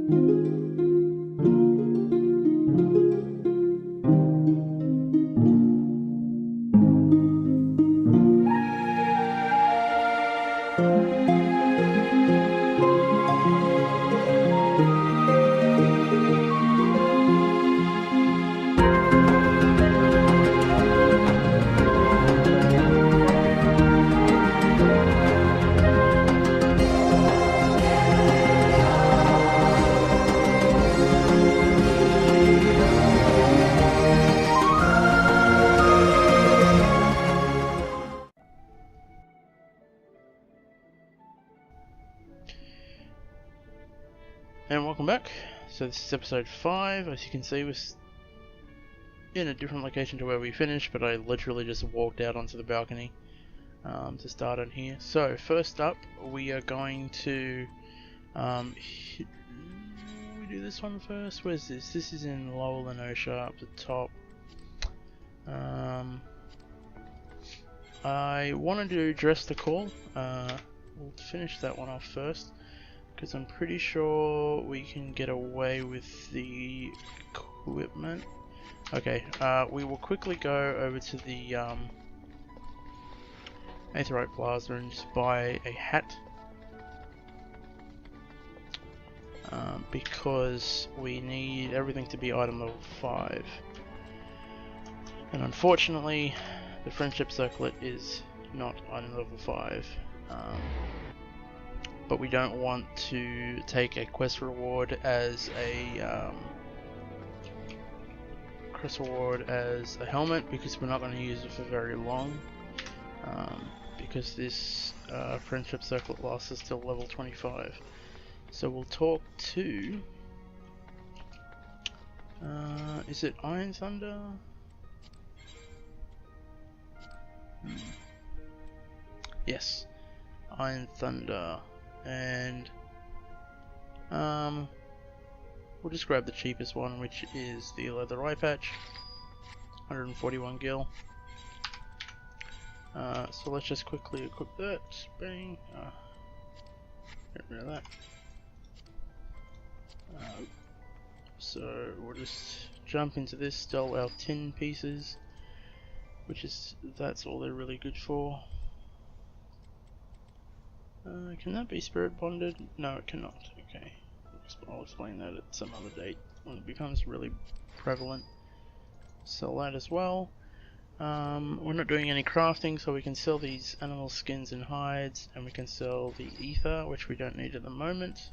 And welcome back. So this is episode 5. As you can see, we're in a different location to where we finished, but I literally just walked out onto the balcony to start on here. So first up, we are going to we do this one first. Where's this? This is in Lower Noscea, up the top. I wanted to address the call. We'll finish that one off first, because I'm pretty sure we can get away with the equipment. Okay, we will quickly go over to the Aetheryte Plaza and just buy a hat. Because we need everything to be item level 5. And unfortunately, the Friendship Circlet is not item level 5. But we don't want to take a quest reward as a helmet, because we're not going to use it for very long. Because this Friendship Circlet lasts us till level 25. So we'll talk to... is it Iron Thunder? Yes, Iron Thunder. And we'll just grab the cheapest one, which is the leather eye patch, 141 gil. So let's just quickly equip that. Bang. Get rid of that. So we'll just jump into this, steal our tin pieces, that's all they're really good for. Can that be spirit bonded? No, it cannot. Okay, I'll explain that at some other date when it becomes really prevalent. Sell that as well. We're not doing any crafting, so we can sell these animal skins and hides, and we can sell the ether, which we don't need at the moment.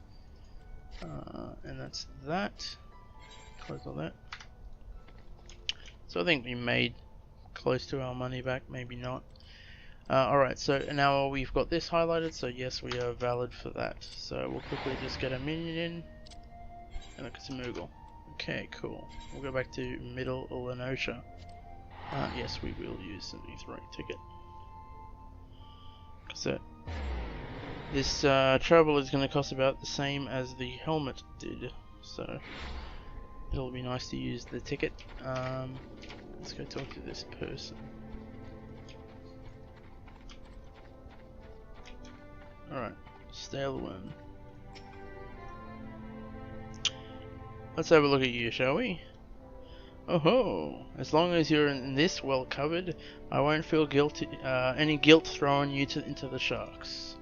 And that's that. Close all that. So I think we made close to our money back, maybe not. Alright, so now we've got this highlighted, so yes, we are valid for that. So we'll quickly just get a minion in and look at some Moogle. Okay, cool. We'll go back to Middle Noscea. Yes, we will use an Aetheryte ticket. So this travel is going to cost about the same as the helmet did, so it'll be nice to use the ticket. Let's go talk to this person. Alright, stale one. Let's have a look at you, shall we? Oh ho! As long as you're in this well covered, I won't feel guilty, any guilt throwing you into the sharks.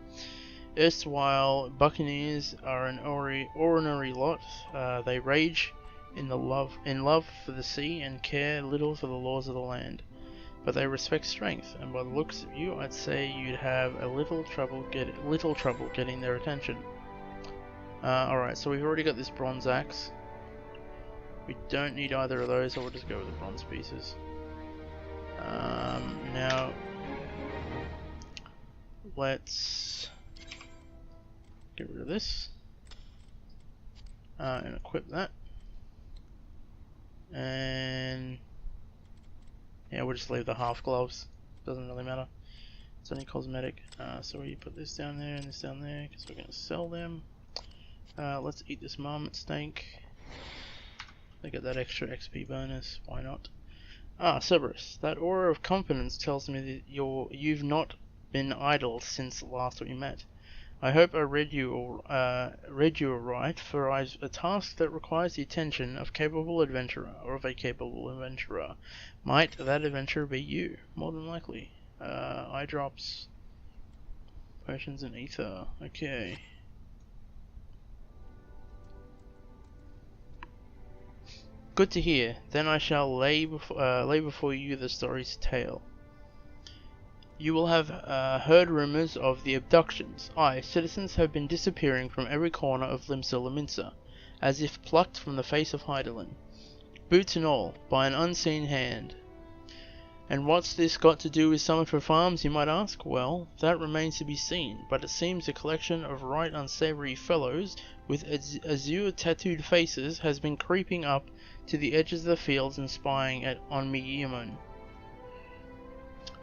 Erstwhile buccaneers are an ordinary lot. They rage in love for the sea and care little for the laws of the land. But they respect strength, and by the looks of you, I'd say you'd have a little trouble getting their attention. Alright, so we've already got this bronze axe. We don't need either of those, so we'll just go with the bronze pieces. Now, let's get rid of this and equip that. And yeah, we'll just leave the half gloves. Doesn't really matter. It's only cosmetic. So we put this down there and this down there because we're going to sell them. Let's eat this marmot steak. They get that extra XP bonus. Why not? Cerberus. That aura of confidence tells me that you've not been idle since last we met. I hope I read you aright, for I a task that requires the attention of a capable adventurer. Might that adventurer be you? More than likely. Eye drops, potions and ether. Okay. Good to hear. Then I shall lay before you the story's tale. You will have heard rumors of the abductions. Aye, citizens have been disappearing from every corner of Limsa, as if plucked from the face of Hydaelyn. Boots and all, by an unseen hand. And what's this got to do with Summerford Farms, you might ask? Well, that remains to be seen, but it seems a collection of right unsavory fellows with azure tattooed faces has been creeping up to the edges of the fields and spying on Miqo'te.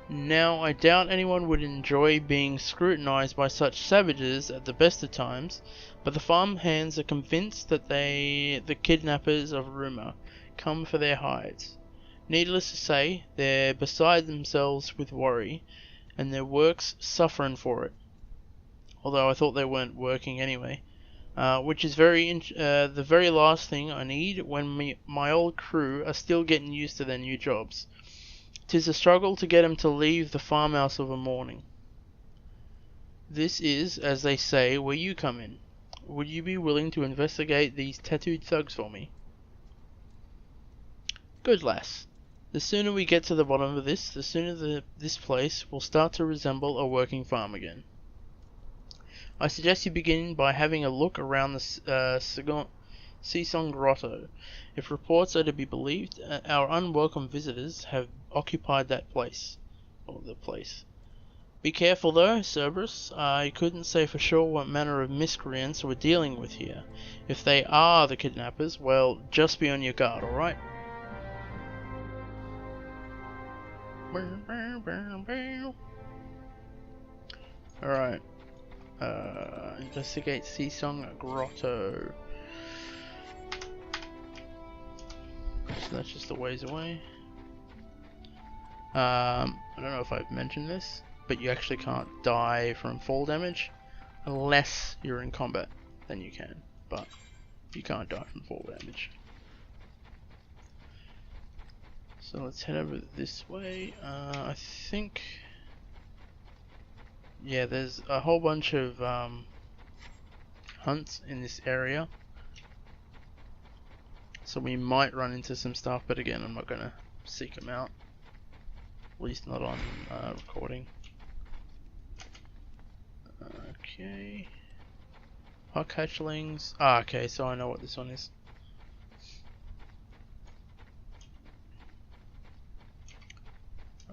Now, I doubt anyone would enjoy being scrutinized by such savages at the best of times, but the farm hands are convinced that the kidnappers of Rumour, come for their hides. Needless to say, they're beside themselves with worry, and their work's suffering for it. Although I thought they weren't working anyway. Which is the very last thing I need when my old crew are still getting used to their new jobs. 'Tis a struggle to get 'em to leave the farmhouse of a morning. This is, as they say, where you come in. Would you be willing to investigate these tattooed thugs for me? Good lass. The sooner we get to the bottom of this, the sooner this place will start to resemble a working farm again. I suggest you begin by having a look around the Sisong Grotto. If reports are to be believed, our unwelcome visitors have occupied that place. Or the place. Be careful though, Cerberus. I couldn't say for sure what manner of miscreants we're dealing with here. If they are the kidnappers, well, just be on your guard, alright? Alright. Investigate Sisong Grotto. So that's just a ways away. I don't know if I've mentioned this, but you actually can't die from fall damage unless you're in combat. Then you can, but you can't die from fall damage. So let's head over this way. I think, yeah, there's a whole bunch of hunts in this area. So we might run into some stuff, but again, I'm not going to seek them out. At least not on recording. Okay. Hawk hatchlings. Ah, okay, so I know what this one is.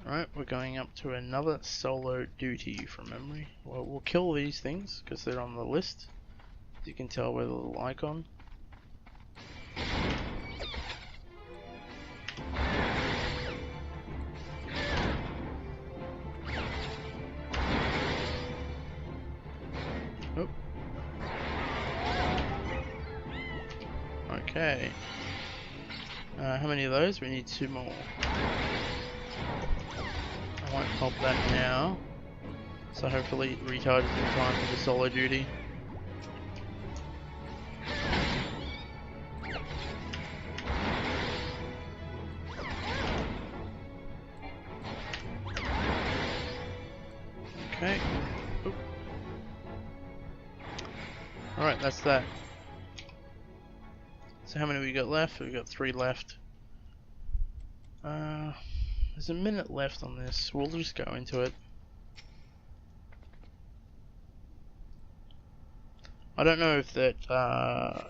Alright, we're going up to another solo duty from memory. Well, we'll kill these things because they're on the list. As you can tell by the little icon. Oh. Okay. How many of those? We need 2 more. I won't pop that now. So hopefully it recharges in time for the solo duty. Okay. Oop. Alright, that's that. So how many we got left? We've got 3 left. There's a minute left on this. We'll just go into it. I don't know if that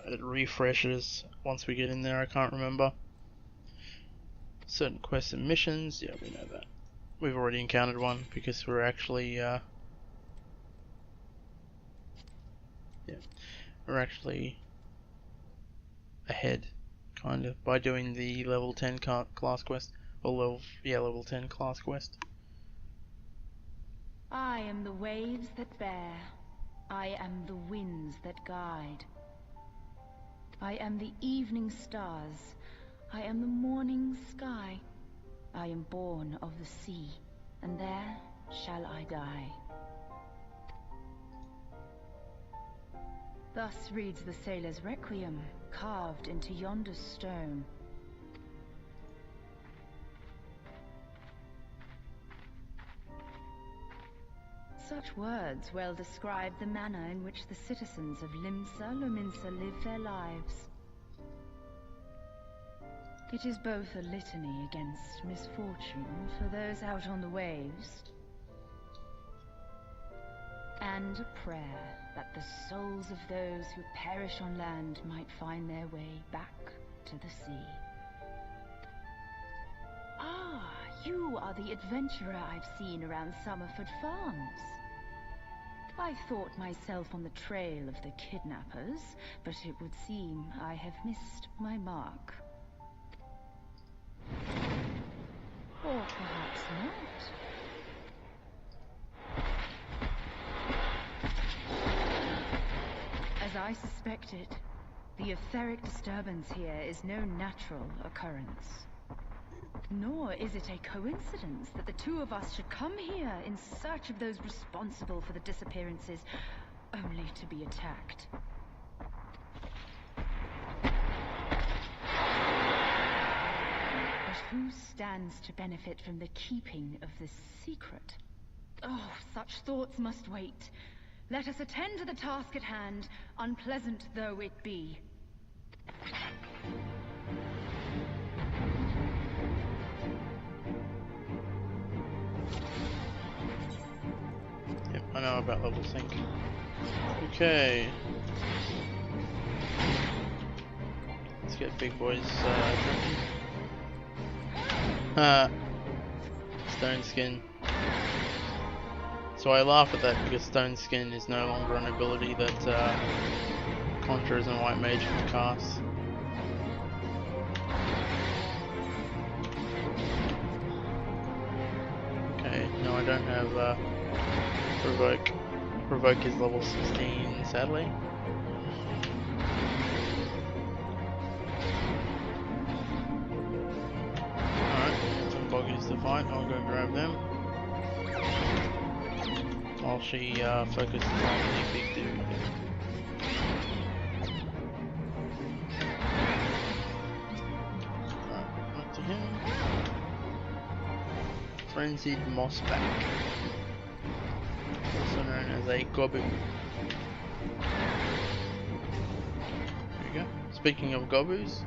it refreshes once we get in there. I can't remember. Certain quests and missions. Yeah, we know that. We've already encountered one because we're actually we're actually ahead, kind of, by doing the level 10 class quest. Or level 10 class quest. I am the waves that bear. I am the winds that guide. I am the evening stars. I am the morning sky. I am born of the sea, and there shall I die. Thus reads the sailor's requiem, carved into yonder stone. Such words well describe the manner in which the citizens of Limsa Lominsa live their lives. It is both a litany against misfortune for those out on the waves, and a prayer that the souls of those who perish on land might find their way back to the sea. Ah, you are the adventurer I've seen around Summerford Farms. I thought myself on the trail of the kidnappers, but it would seem I have missed my mark. Or perhaps not. As I suspected, the etheric disturbance here is no natural occurrence. Nor is it a coincidence that the two of us should come here in search of those responsible for the disappearances, only to be attacked. But who stands to benefit from the keeping of this secret? Oh, such thoughts must wait. Let us attend to the task at hand, unpleasant though it be. Yep, I know about level sync. Okay. Let's get big boys stone skin. So I laugh at that because stone skin is no longer an ability that conjurers and white mage can cast. Okay, no, I don't have provoke. Provoke is level 16, sadly. Alright, some boggies to fight, I'll go grab them. While she focuses on the big dude. Alright, up to him. Frenzied mossback, also known as a Goobbue. There we go. Speaking of Goobbues,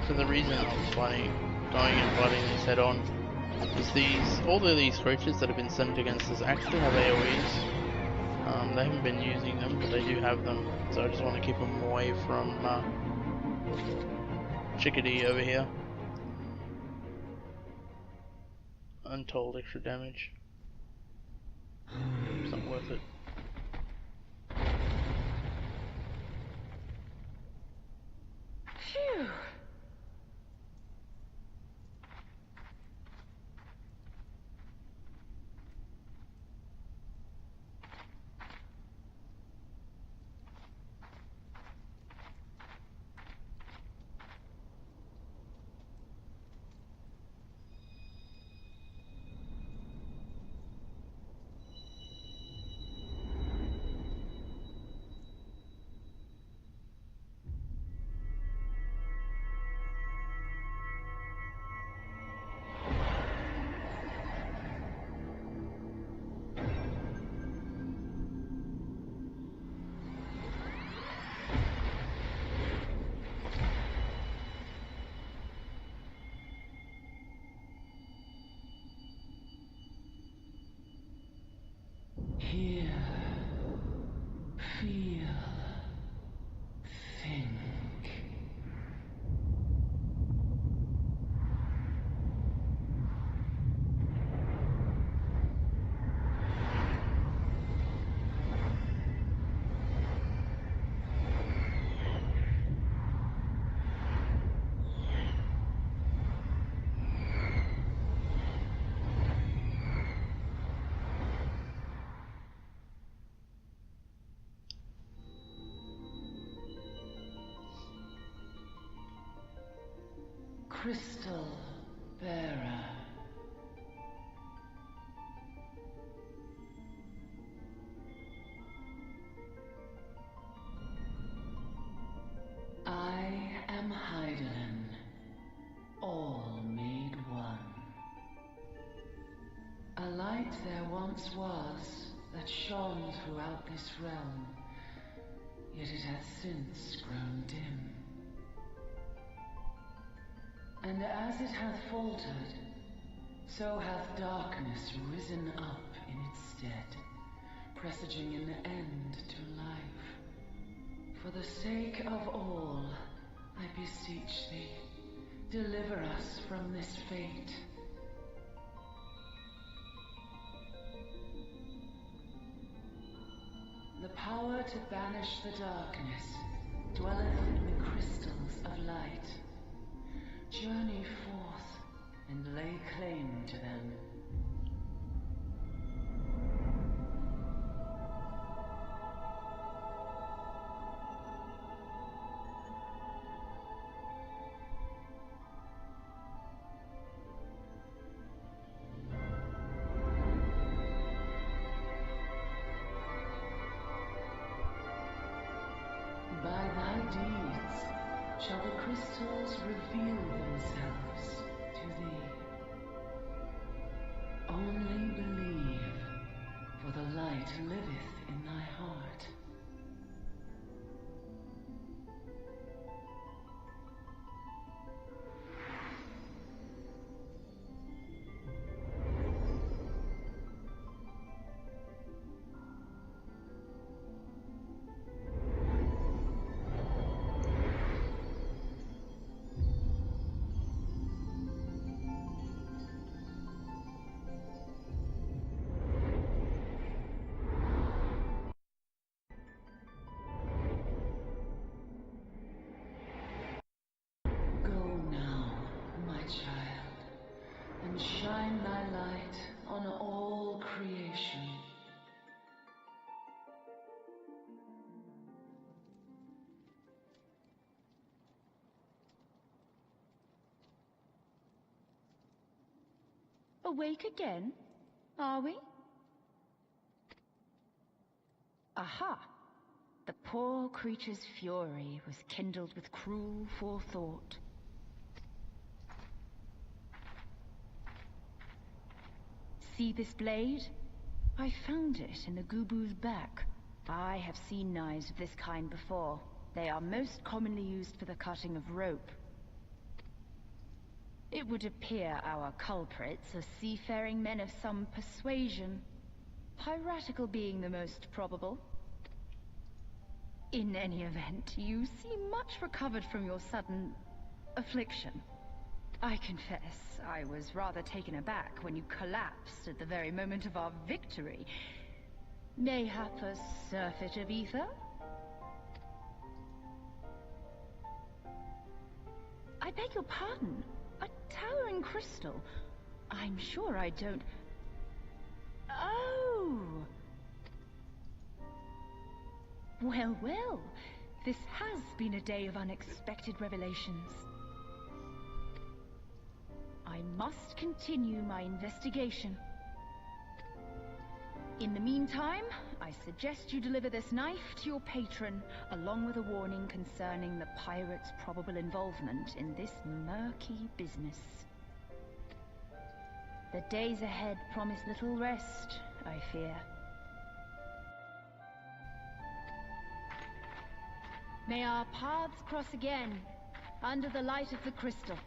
so the reason I was going and fighting these head on is all of these creatures that have been sent against us actually have AoEs. They haven't been using them, but they do have them, so I just want to keep them away from Chickadee over here. Untold extra damage. It's not worth it. Phew! Hear, feel, think. Crystal Bearer. I am Heidelin, all made one. A light there once was that shone throughout this realm, yet it hath since grown dim. And as it hath faltered, so hath darkness risen up in its stead, presaging an end to life. For the sake of all, I beseech thee, deliver us from this fate. The power to banish the darkness dwelleth in the crystals of light. Journey forth and lay claim to them. By thy deeds shall the crystals reveal themselves to thee. Only believe, for the light liveth in thy heart. Shine thy light on all creation. Awake again, are we? Aha! The poor creature's fury was kindled with cruel forethought. See this blade? I found it in the Goobbue's back. I have seen knives of this kind before. They are most commonly used for the cutting of rope. It would appear our culprits are seafaring men of some persuasion, piratical being the most probable. In any event, you seem much recovered from your sudden affliction. I confess, I was rather taken aback when you collapsed at the very moment of our victory. Mayhap a surfeit of ether? I beg your pardon. A towering crystal. I'm sure I don't... Oh! Well, well. This has been a day of unexpected revelations. I must continue my investigation. In the meantime, I suggest you deliver this knife to your patron, along with a warning concerning the pirate's probable involvement in this murky business. The days ahead promise little rest, I fear. May our paths cross again, under the light of the crystal.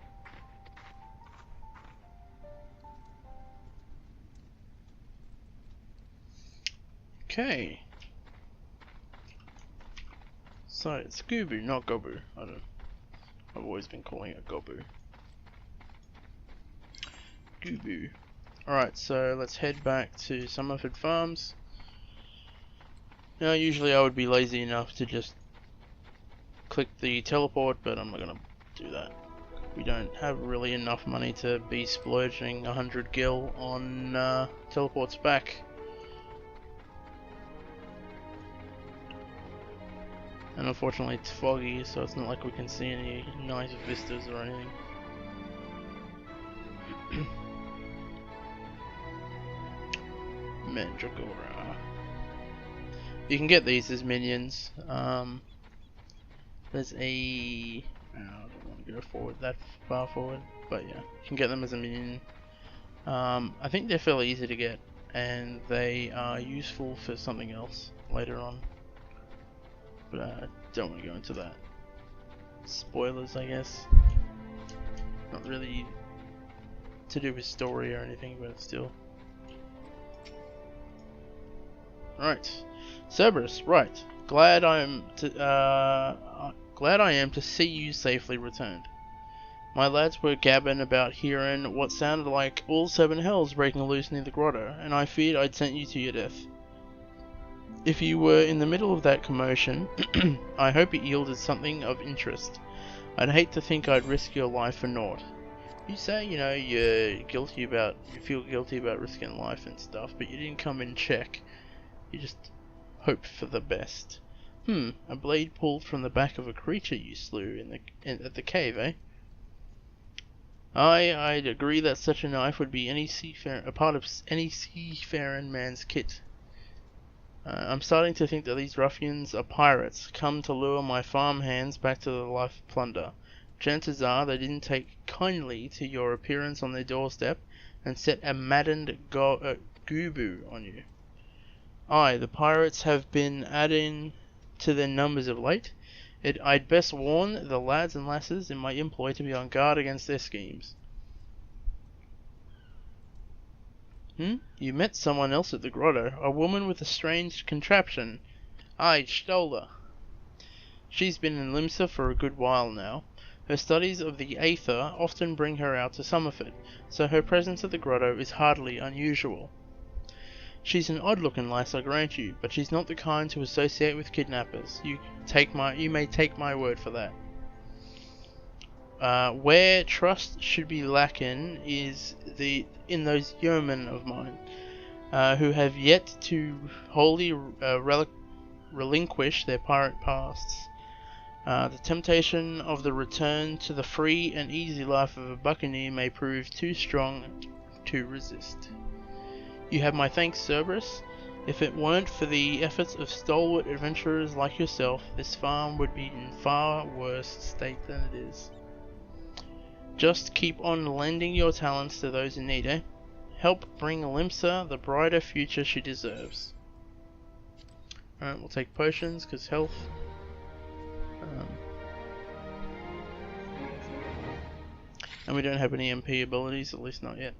Okay. So it's Goobbue, not Goobbue. I've always been calling it Goobbue. Goobbue. Alright, so let's head back to Summerford Farms. Now, usually I would be lazy enough to just click the teleport, but I'm not gonna do that. We don't have really enough money to be splurging 100 gil on teleports back. And unfortunately it's foggy, so it's not like we can see any nice vistas or anything. Mandragora. You can get these as minions. There's a... I don't want to go forward that far forward, but yeah, you can get them as a minion. I think they're fairly easy to get, and they are useful for something else later on. But I don't want to go into that. Spoilers, I guess. Not really to do with story or anything, but still. Right, Cerberus. Right, glad I am to see you safely returned. My lads were gabbing about hearing what sounded like all seven hells breaking loose near the grotto, and I feared I'd sent you to your death. If you were in the middle of that commotion, I hope it yielded something of interest. I'd hate to think I'd risk your life for naught. You say, you know, you feel guilty about risking life and stuff, but you didn't come in check. You just hoped for the best. A blade pulled from the back of a creature you slew at the cave, eh? I'd agree that such a knife would be a part of any seafaring man's kit. I'm starting to think that these ruffians are pirates, come to lure my farm hands back to the life of plunder. Chances are they didn't take kindly to your appearance on their doorstep, and set a maddened Goobbue on you. Aye, the pirates have been adding to their numbers of late. I'd best warn the lads and lasses in my employ to be on guard against their schemes. You met someone else at the grotto, a woman with a strange contraption. I stole her. She's been in Limsa for a good while now. Her studies of the Aether often bring her out to Summerford, so her presence at the grotto is hardly unusual. She's an odd-looking lass, I grant you, but she's not the kind to associate with kidnappers. You may take my word for that. Where trust should be lacking is in those yeomen of mine, who have yet to wholly relinquish their pirate pasts. The temptation of the return to the free and easy life of a buccaneer may prove too strong to resist. You have my thanks, Cerberus. If it weren't for the efforts of stalwart adventurers like yourself, this farm would be in far worse state than it is. Just keep on lending your talents to those in need, eh? Help bring Limsa the brighter future she deserves. Alright, we'll take potions, because health. And we don't have any MP abilities, at least not yet.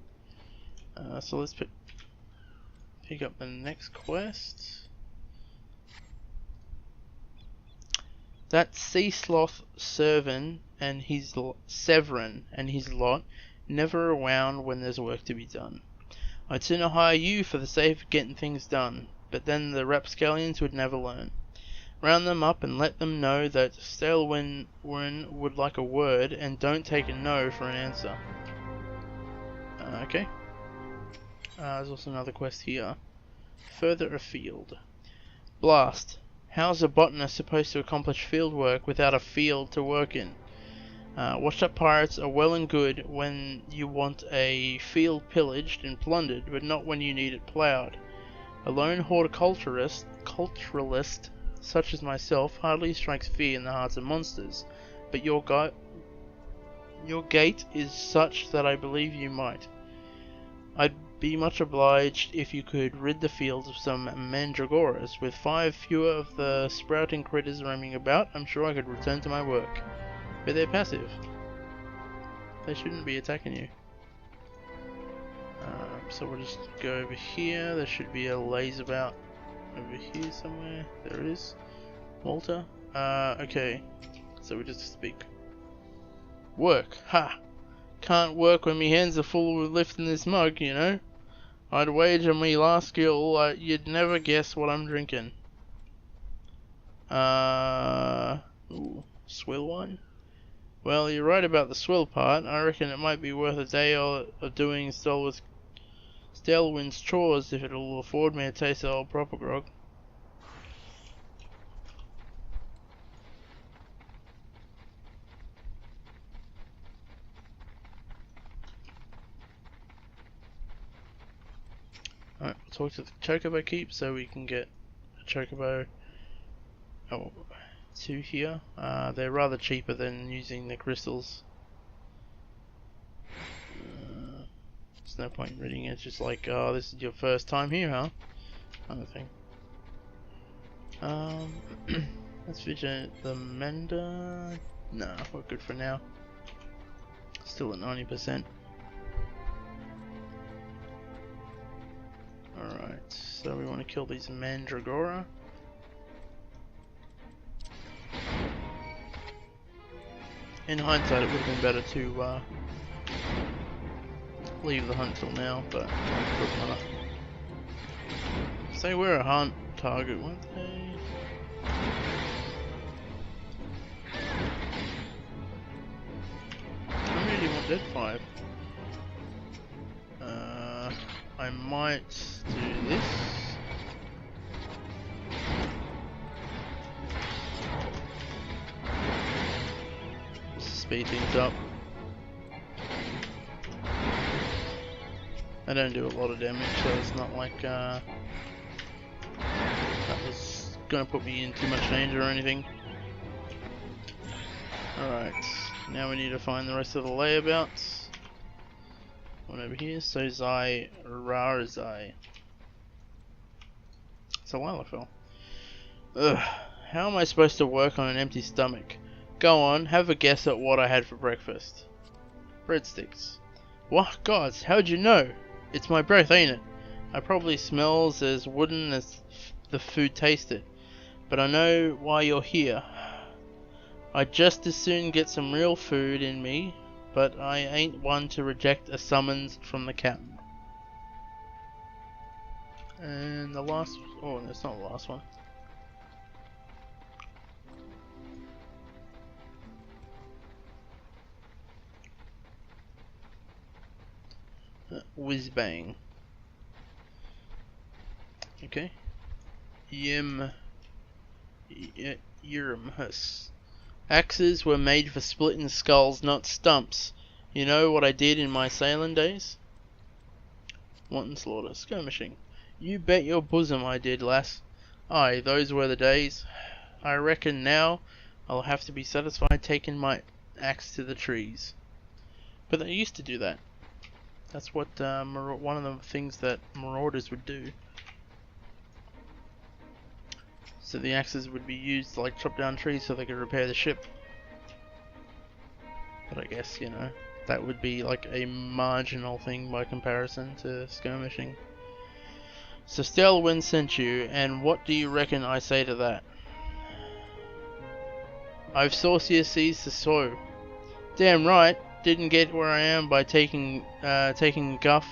So let's pick up the next quest. That sea sloth Severin and his lot never around when there's work to be done. I'd sooner hire you for the sake of getting things done, but then the rapscallions would never learn. Round them up and let them know that Stalewin would like a word, and don't take a no for an answer. Okay. There's also another quest here. Further afield. Blast. How's a botanist supposed to accomplish field work without a field to work in? Washed up pirates are well and good when you want a field pillaged and plundered, but not when you need it ploughed. A lone horticulturalist such as myself hardly strikes fear in the hearts of monsters, but your gait is such that I believe you might. I'd be much obliged if you could rid the fields of some mandragoras. With 5 fewer of the sprouting critters roaming about, I'm sure I could return to my work. But they're passive. They shouldn't be attacking you. So we'll just go over here. There should be a laserbout over here somewhere. There it is. Walter. Okay. So we just speak. Work. Ha! Can't work when me hands are full with lifting this mug, you know. I'd wager me last skill you'd never guess what I'm drinking. Ooh, swill wine? Well, you're right about the swill part. I reckon it might be worth a day of doing Stalewin's chores if it'll afford me a taste of old proper grog. Alright, we'll talk to the chocobo keep so we can get a chocobo two here. They're rather cheaper than using the crystals. There's no point in reading it, it's just like, oh, this is your first time here, huh? Kind of thing. Let's visit the Mender. Nah, we're good for now. Still at 90%. Alright, so we want to kill these Mandragora. In hindsight, it would have been better to leave the hunt till now, but it doesn't matter. Say we're a hunt target, weren't they? I really want Dead 5. I might do this. Just to speed things up. I don't do a lot of damage, so it's not like that was gonna put me in too much danger or anything. Alright, now we need to find the rest of the layabouts. One over here, Sozai Rarzai. It's a Lalafell. Ugh, how am I supposed to work on an empty stomach? Go on, have a guess at what I had for breakfast. Breadsticks. What? Gods, how'd you know? It's my breath, ain't it? I probably smells as wooden as the food tasted. But I know why you're here. I'd just as soon get some real food in me, but I ain't one to reject a summons from the captain. And the last... oh, that's not the last one. Whizbang. Okay. Yirmhus. Axes were made for splitting skulls, not stumps. You know what I did in my sailing days? Wanton slaughter. Skirmishing. You bet your bosom I did, lass. Aye, those were the days. I reckon now I'll have to be satisfied taking my axe to the trees. But they used to do that. That's what one of the things that marauders would do. So the axes would be used to like chop down trees so they could repair the ship. But I guess, you know, that would be like a marginal thing by comparison to skirmishing. So Stelwyn sent you, and what do you reckon I say to that? I've saucier seas to sow. Damn right, didn't get where I am by taking guff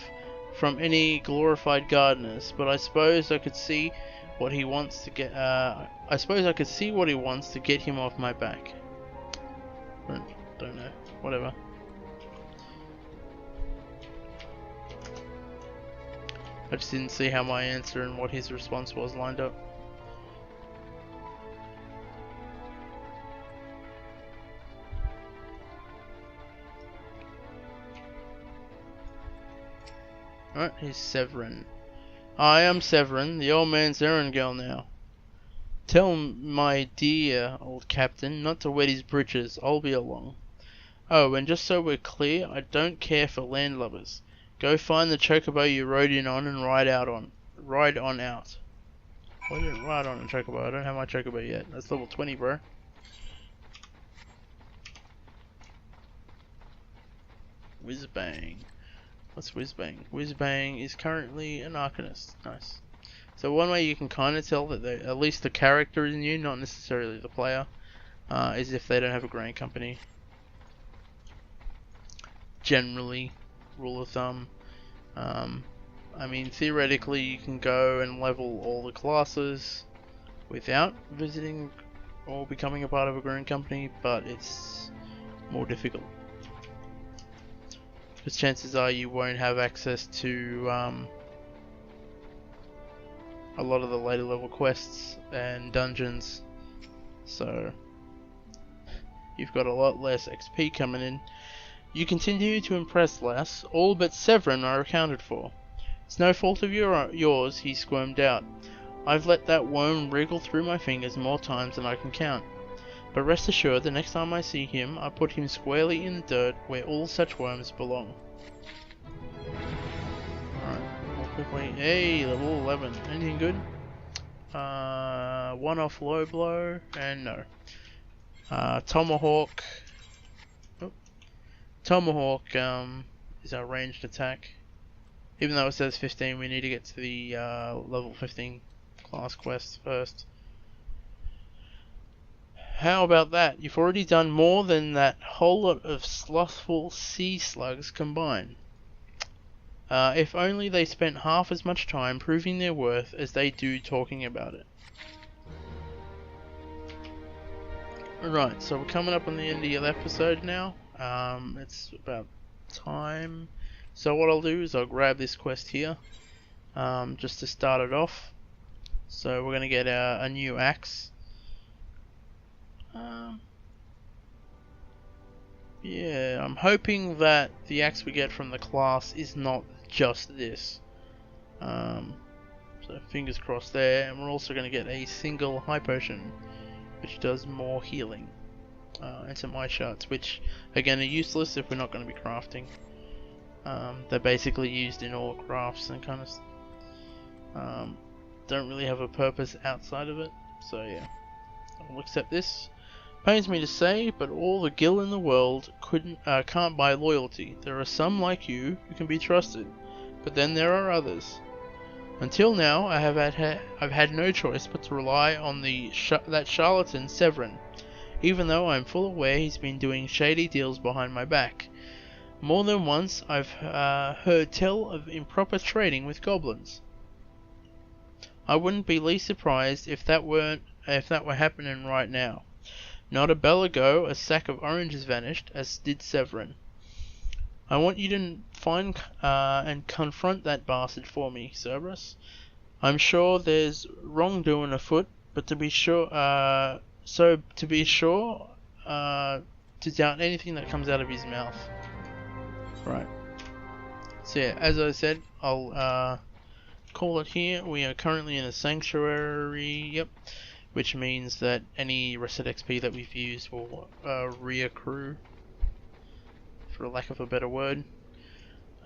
from any glorified gardeners, but I suppose I could see what he wants to get. I suppose I could see what he wants to get him off my back. Don't know. Whatever. I just didn't see how my answer and what his response was lined up. Alright, here's Severin. I am Severin, the old man's errand girl now. Tell my dear old captain not to wet his britches, I'll be along. Oh, and just so we're clear, I don't care for landlubbers. Go find the chocobo you rode in on and ride on out. Why didn't ride on a chocobo? I don't have my chocobo yet. That's level 20, bro. Whizbang. What's Whizbang? Whizbang is currently an Arcanist. Nice. So one way you can kind of tell that at least the character is new, not necessarily the player, is if they don't have a grain company. Generally, rule of thumb. I mean, theoretically you can go and level all the classes without visiting or becoming a part of a grain company, but it's more difficult. Because chances are you won't have access to a lot of the later level quests and dungeons, so you've got a lot less XP coming in. You continue to impress, lass. All but Severin are accounted for. It's no fault of yours, he squirmed out. I've let that worm wriggle through my fingers more times than I can count. But rest assured, the next time I see him, I put him squarely in the dirt where all such worms belong. Alright, more quickly. Hey, level 11. Anything good? One off low blow, and no. Tomahawk. Oh. Tomahawk is our ranged attack. Even though it says 15, we need to get to the level 15 class quest first. How about that? You've already done more than that whole lot of slothful sea slugs combined. If only they spent half as much time proving their worth as they do talking about it. Right, so we're coming up on the end of the episode now. It's about time. So what I'll do is I'll grab this quest here, just to start it off. So we're going to get a new axe. Yeah, I'm hoping that the axe we get from the class is not just this. So fingers crossed there, and we're also going to get a single high potion, which does more healing, and some eye shards, which again are useless if we're not going to be crafting. They're basically used in all crafts and kind of don't really have a purpose outside of it. So yeah, I'll accept this. Pains me to say, but all the gil in the world can't buy loyalty. There are some like you who can be trusted, but then there are others. Until now, I've had no choice but to rely on that charlatan Severin, even though I'm full aware he's been doing shady deals behind my back. More than once, I've heard tell of improper trading with goblins. I wouldn't be least surprised if that were happening right now. Not a bell ago, a sack of oranges vanished, as did Severin. I want you to find and confront that bastard for me, Cerberus. I'm sure there's wrongdoing afoot, but to be sure, to doubt anything that comes out of his mouth. Right. So yeah, as I said, I'll call it here. We are currently in a sanctuary. Yep. Which means that any reset XP that we've used will reaccrue, for lack of a better word.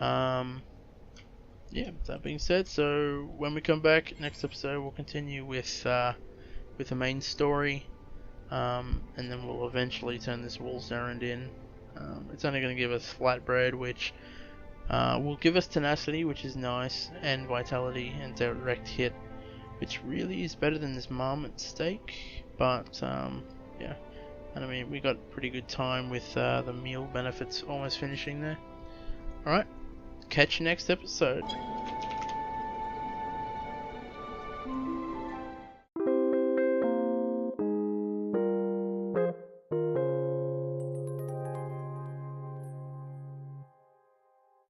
Yeah, that being said, so when we come back next episode, we'll continue with the main story, and then we'll eventually turn this Wolves Errand in. It's only going to give us flatbread, which will give us tenacity, which is nice, and vitality and direct hit, which really is better than this marmot steak, but yeah, and I mean we got pretty good time with the meal benefits almost finishing there. Alright, catch you next episode.